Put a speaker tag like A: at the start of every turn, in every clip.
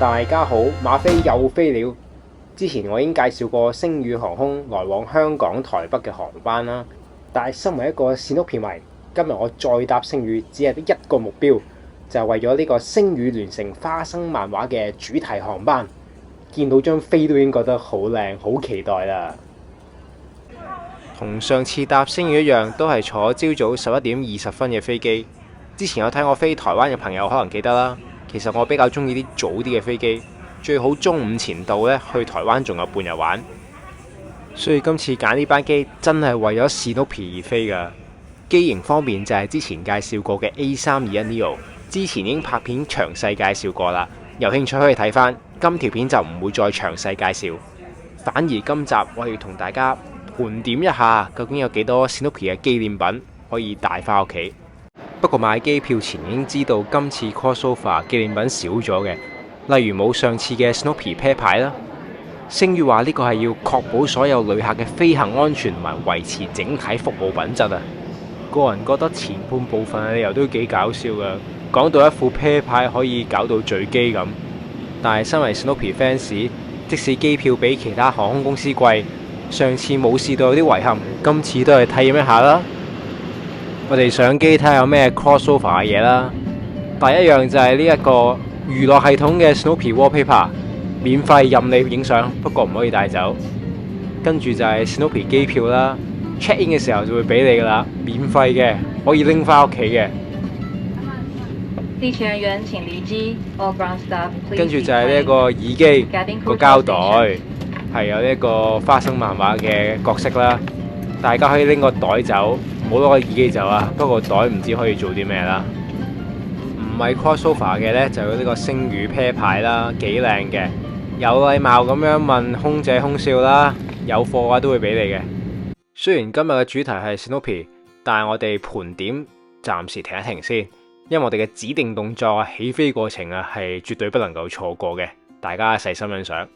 A: 大家好，馬飛又飛了。之前我已經介紹過星宇航空來往香港、台北嘅航班啦。但係身為一個史努比迷，今日我再搭星宇，只係得一個目標，就係為咗呢個星宇聯乘花生漫畫嘅主題航班。見到張飛都已經覺得好靚，好期待啦！同上次搭星宇一樣，都係坐朝早11:20嘅飛機。之前有睇我飛台灣嘅朋友可能記得啦。其實我比較中意啲早啲嘅飛機，最好中午前到呢，去台灣仲有半日玩。所以今次揀呢班機真係為咗史努比而飛㗎。機型方面就係之前介紹過嘅 A321neo， 之前已經拍片詳細介紹過啦，有興趣可以睇返。今條片就唔會再詳細介紹，反而今集我要同大家盤點一下，究竟有幾多史努比嘅紀念品可以帶返屋企。不過買機票前已經知道今次 crossover 紀念品少咗嘅，例如冇上次嘅 Snoopy 啤牌啦。星宇話呢個係要確保所有旅客嘅飛行安全同埋維持整體服務品質啊。個人覺得前半部分嘅理由都幾搞笑㗎，講到一副啤牌可以搞到墜機咁。但係身為 Snoopy fans，即使機票比其他航空公司貴，上次冇試到有啲遺憾，今次都係體驗一下啦。我哋上機睇下有咩 crossover 嘅嘢啦。第一樣就係呢一個娛樂系統嘅 Snoopy Wallpaper， 免費任你影相，不過唔可以帶走。跟住就係 Snoopy 機票啦 ，check in 嘅時候就會俾你噶啦，免費嘅，可以拎翻屋企嘅。
B: 地勤人員請離機。All ground staff please。
A: 跟住就係呢一個耳機個膠袋，係有呢一個花生漫畫嘅角色啦。大家可以拎個袋走，唔好攞個耳機走啊。不過袋唔知可以做啲咩啦。唔係 crossover 嘅呢，就有呢個星宇啤牌啦，幾靚嘅。有禮貌咁樣問空姐空少啦，有貨嘅話都會俾你嘅。雖然今日嘅主題係 Snoopy， 但係我哋盤點暫時停一停先，因為我哋嘅指定動作起飛過程啊係絕對不能夠錯過嘅，大家細心欣賞。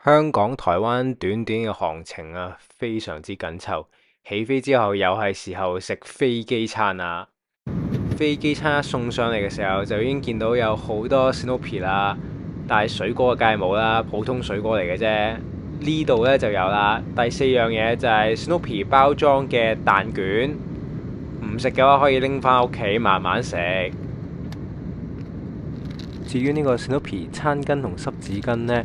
A: 香港、台灣短短嘅航程啊，非常之緊湊。起飛之後又係時候食飛機餐啦。飛機餐一送上嚟嘅時候，就已經見到有好多 Snoopy 啦，但係水果嘅梗係冇啦，普通水果嚟嘅啫。呢度呢就有啦。第4樣嘢就係 Snoopy 包裝嘅蛋卷，唔食嘅話可以拎返屋企慢慢食。至於呢個 Snoopy 餐巾同濕紙巾呢，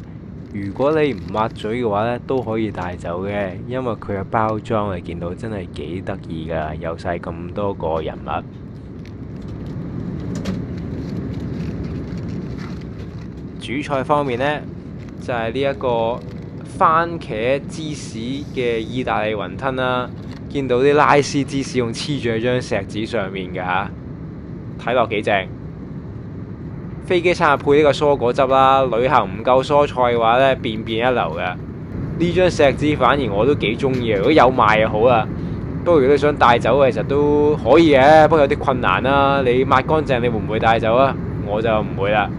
A: 如果你唔抹嘴嘅話呢，都可以帶走嘅，因為佢嘅包裝你見到真係幾得意㗎，有晒咁多個人物。主菜方面呢，就係呢一個番茄芝士嘅意大利雲吞啦，見到啲拉絲芝士仲黐住喺張錫紙上面㗎嚇，睇落幾正。飛機餐配呢個蔬果汁啦，旅行唔夠蔬菜嘅話呢，便便一流嘅。呢張錫紙反而我都幾中意，如果有賣就好啦。不過如果你想帶走，其實都可以嘅，不過有啲困難啦。你抹乾淨，你會唔會帶走啊？我就唔會啦。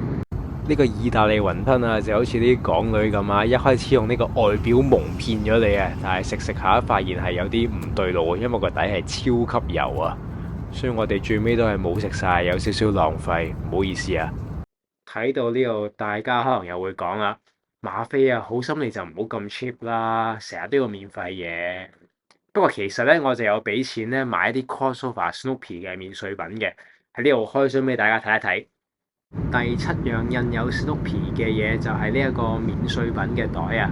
A: 呢個意大利雲吞啊，就好似啲港女咁啊，一開始用呢個外表蒙騙咗你啊，但係食下發現係有啲唔對路，因為個底係超級油啊，所以我哋最尾都係冇食晒，有少少浪費，唔好意思啊。睇到呢度，大家可能又會講啦，馬飛啊，好心你就唔好咁 cheap 啦，成日都要免費嘢。不過其實咧，我就有俾錢咧買一啲 crossover Snoopy 嘅免稅品嘅，喺呢度開箱俾大家睇一睇。第7樣印有 Snoopy 嘅嘢就係呢一個免稅品嘅袋啊！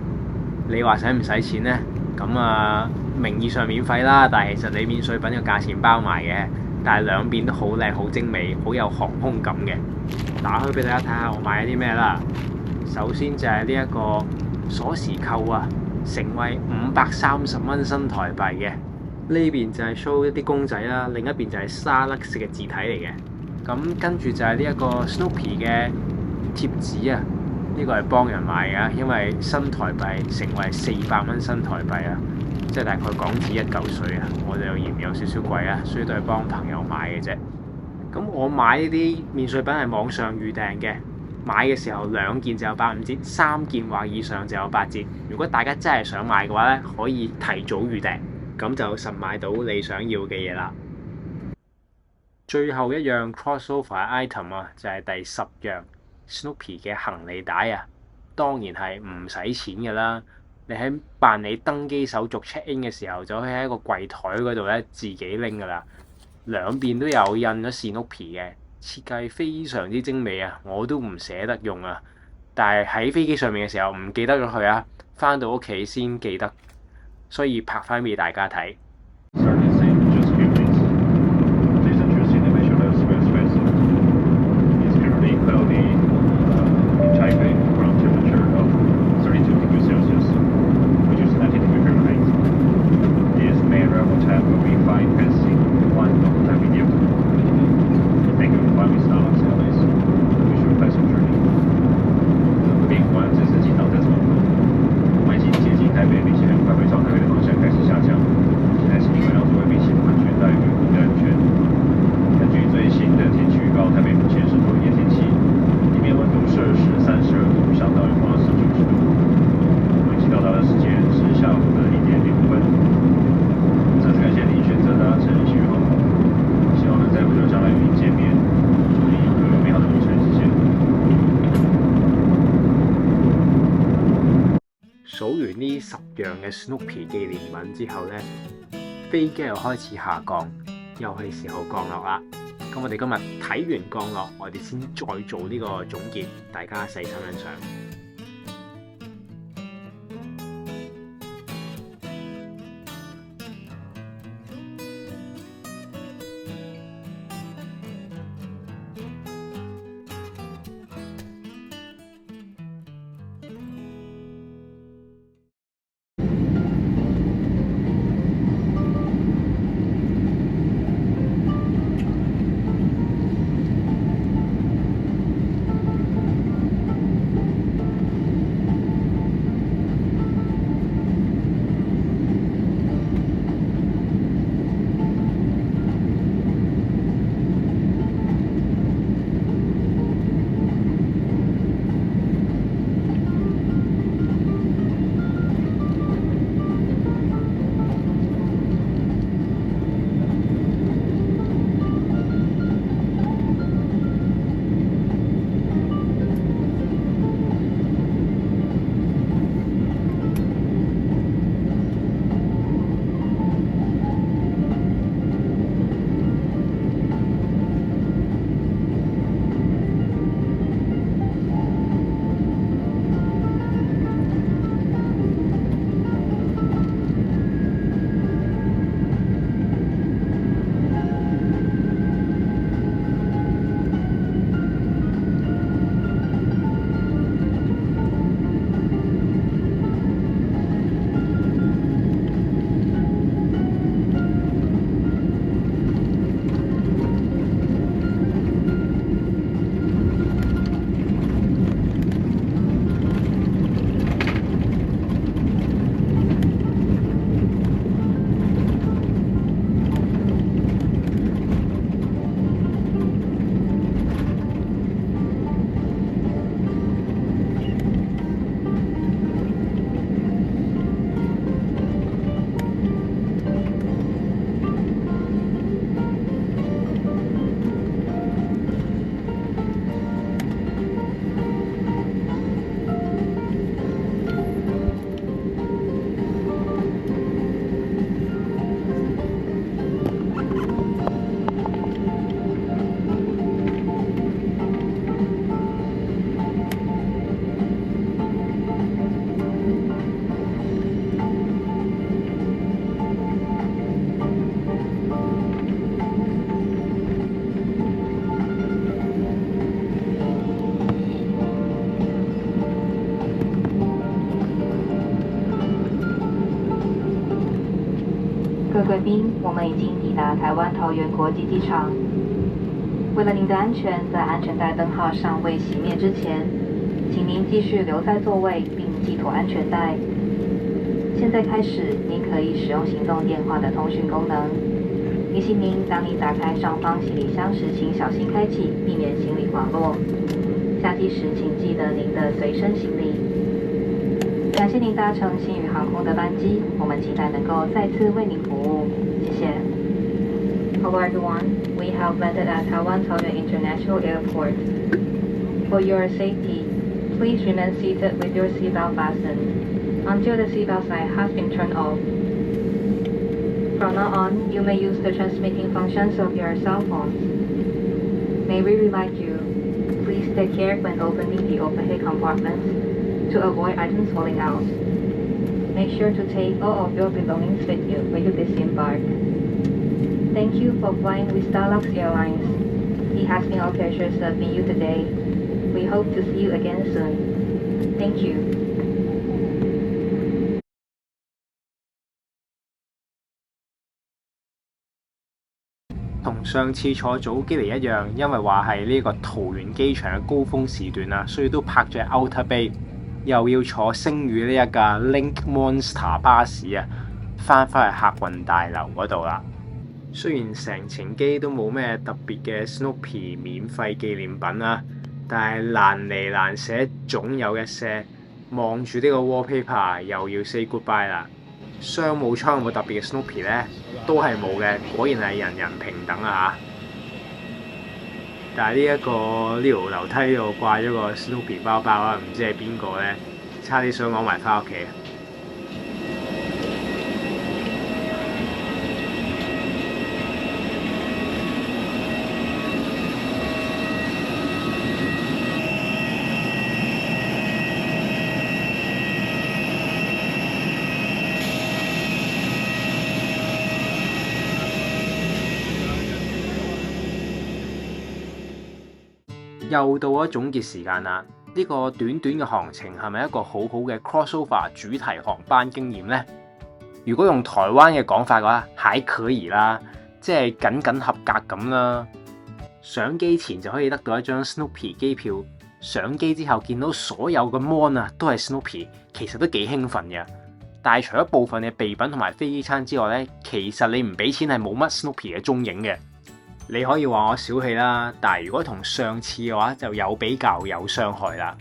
A: 你話使唔使錢呢？咁啊，名義上免費啦，但係其實你免稅品嘅價錢包埋嘅，但係兩邊都好靚、好精美、好有航空感嘅。打開俾大家睇下我買咗啲咩啦。首先就係呢一個鎖匙扣啊，成為530蚊新台幣嘅。呢邊就係 show 一啲公仔啦，另一邊就係沙粒式嘅字體嚟嘅。咁跟住就係呢一個 Snoopy 嘅貼紙啊，呢個係幫人買嘅，因為新台幣成為400蚊新台幣啊，即係大概港紙1嚿水啊，我就嫌有少少貴啊，所以都係幫朋友買嘅啫。咁我買呢啲免稅品係網上預訂嘅，買嘅時候2件就有85折，3件或以上就有8折。如果大家真係想買嘅話咧，可以提早預訂，咁就實買到你想要嘅嘢啦。最後一樣 crossover item 啊，就係第10樣 Snoopy 嘅行李帶啊，當然係唔使錢㗎啦。你喺辦理登機手續 check in 嘅時候，就可以喺一個櫃台嗰度咧自己拎㗎啦。兩邊都有印咗 Snoopy 嘅，設計非常之精美啊！我都唔捨得用啊，但係喺飛機上面嘅時候唔記得咗佢啊，返到屋企先記得，所以拍翻俾大家睇。數完呢10樣嘅 Snoopy 紀念品之後呢，飛機又開始下降，又係時候降落啦。咁我哋今日睇完降落，我哋先再做呢個總結，大家細心欣賞。
B: 位贵宾，我们已经抵达台湾桃园国际机场。为了您的安全，在安全带灯号尚未熄灭之前，请您继续留在座位并系妥安全带。现在开始，您可以使用行动电话的通讯功能。提醒您，当你打开上方行李箱时，请小心开启，避免行李滑落。下机时，请记得您的随身行李。感谢您搭乘星宇航空的班机，我们期待能够再次为您服务。谢谢。Hello everyone, we have landed at Taiwan Taoyuan International Airport. For your safety, please remain seated with your seatbelt fastened until the seatbelt sign has been turned off. From now on, you may use the transmitting functions of your cell phones. May we remind you, please take care when opening the overhead compartments to avoid items falling out. Make sure to take all of your belongings with you when you disembark. Thank you for flying with Starlux Airlines. It has been our pleasure serving you today. We hope to see you again soon. Thank you.
A: 同上次坐早機嚟一樣，因為話係呢個桃園機場嘅高峰時段啦，所以都泊咗喺 Outer Bay， 又要坐星宇呢一架 Link Monster 巴士啊，返去客運大樓嗰度啦。雖然成程機都冇咩特別嘅 Snoopy 免費紀念品啦，但係難離難捨，總有一些。望住呢個 wallpaper 又要 say goodbye 啦。商務艙有冇特別嘅 Snoopy 呢？都係冇嘅，果然係人人平等啊嚇！但係呢條樓梯度掛咗個 Snoopy 包包啊，唔知係邊個呢？差啲想攞埋返屋企。又到咗總結時間啦！呢個短短嘅行程係咪一個好好嘅 crossover 主題航班經驗呢？如果用台灣嘅講法嘅話，還可以啦，即係僅合格咁啦。上機前就可以得到一張 Snoopy 機票，上機之後見到所有嘅 mon 啊都係 Snoopy， 其實都幾興奮嘅。但係除咗部分嘅備品同埋飛機餐之外呢，其實你唔俾錢係冇乜 Snoopy 嘅蹤影嘅。你可以話我小氣啦，但係如果同上次嘅話就有比較有傷害啦。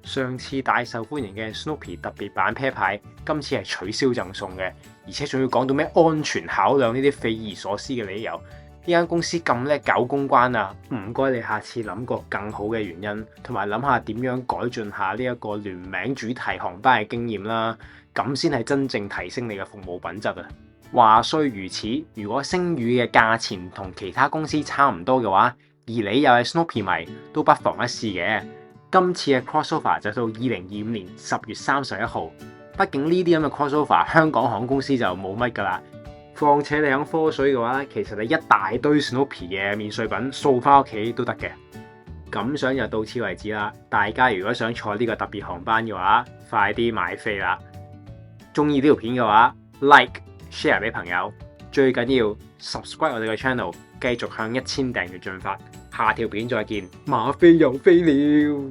A: 上次大受歡迎嘅 Snoopy 特別版啤牌，今次係取消贈送嘅，而且仲要講到咩安全考量呢啲匪夷所思嘅理由。呢間公司咁叻搞公關啊，唔該你下次諗個更好嘅原因，同埋諗下點樣改進下呢一個聯名主題航班嘅經驗啦，咁先係真正提升你嘅服務品質啊！話雖如此，如果星宇嘅價錢同其他公司差唔多嘅話，而你又係 Snoopy 迷，都不妨一試嘅。今次嘅 crossover 就到2025年10月31號，畢竟呢啲咁嘅 crossover 香港航空公司就冇乜㗎啦。況且你響科水嘅話，其實你一大堆 Snoopy 嘅免稅品掃翻屋企都得嘅。感想就到此為止啦。大家如果想坐呢個特別航班嘅話，快啲買飛啦！中意呢條片嘅話 ，like。share 俾朋友，最緊要 subscribe 我哋嘅 channel， 繼續向1000訂閱進發。下條片再見，馬飛又飛了。